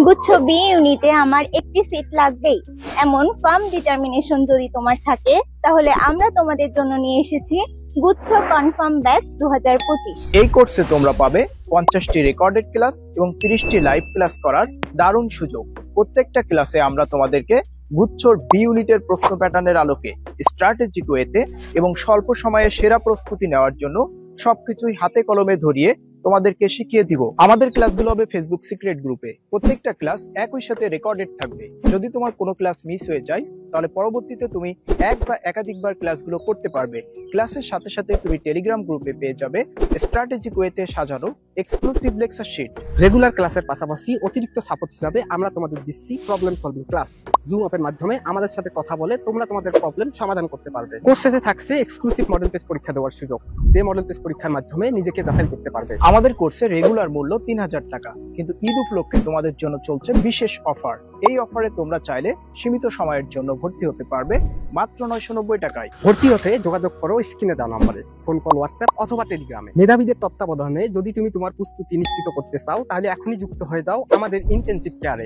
গুচ্ছ বি ইউনিটে আমার একটি সিট লাগবেই, এমন ফার্ম ডিটারমিনেশন যদি তোমার থাকে, তাহলে আমরা তোমাদের জন্য নিয়ে এসেছি গুচ্ছ কনফার্ম ব্যাচ 2025। এই কোর্সে তোমরা পাবে 50টি রেকর্ডেড ক্লাস এবং 30টি লাইভ ক্লাস করার দারুণ সুযোগ। প্রত্যেকটা ক্লাসে আমরা তোমাদেরকে গুচ্ছর বি ইউনিটের প্রশ্ন প্যাটার্নের আলোকে স্ট্র্যাটেজিক ওয়েতে এবং স্বল্প সময়ে সেরা প্রস্তুতি নেওয়ার জন্য সবকিছুই হাতে কলমে ধরিয়ে তোমাদেরকে শিখিয়ে দিব। আমাদের ক্লাসগুলো হবে ফেসবুক সিক্রেট গ্রুপে। প্রত্যেকটা ক্লাস একই সাথে রেকর্ডেড থাকবে। যদি তোমার কোনো ক্লাস মিস হয়ে যায়, তাহলে পরবর্তীতে তুমি এক বা একাধিকবার ক্লাসগুলো করতে পারবে। ক্লাসের সাথে সাথে তুমি টেলিগ্রাম গ্রুপে পেয়ে যাবে স্ট্র্যাটেজিক ওয়েতে সাজানো এক্সক্লুসিভ লেকচার শিট। রেগুলার ক্লাসের পাশাপাশি অতিরিক্ত সাপোর্ট হিসাবে আমরা তোমাদের দিচ্ছি প্রবলেম সলভিং ক্লাস। জুম অ্যাপের মাধ্যমে আমাদের সাথে কথা বলে তোমরা তোমাদের প্রবলেম সমাধান করতে পারবে। কোর্স শেষে থাকছে এক্সক্লুসিভ মডেল টেস্ট পরীক্ষা দেওয়ার সুযোগ, যে মডেল টেস্ট পরীক্ষার মাধ্যমে নিজেকে যাচাই করতে পারবে। আমাদের কোর্সে রেগুলার মূল্য 3000 টাকা, কিন্তু ঈদ উপলক্ষে তোমাদের জন্য চলছে বিশেষ অফার। এই অফারে তোমরা চাইলে সীমিত সময়ের জন্য ভর্তি হতে পারবে মাত্র 990 টাকায়। ভর্তি হতে যোগাযোগ করো স্ক্রিনে দেওয়া নম্বরে, ফোন কল, হোয়াটসঅ্যাপ অথবা টেলিগ্রামে। মেধাবীদের তত্ত্বাবধানে যদি তুমি তোমার প্রস্তুতি নিশ্চিত করতে চাও, তাহলে এখনই যুক্ত হয়ে যাও আমাদের ইন্টেনসিভ কেয়ারে।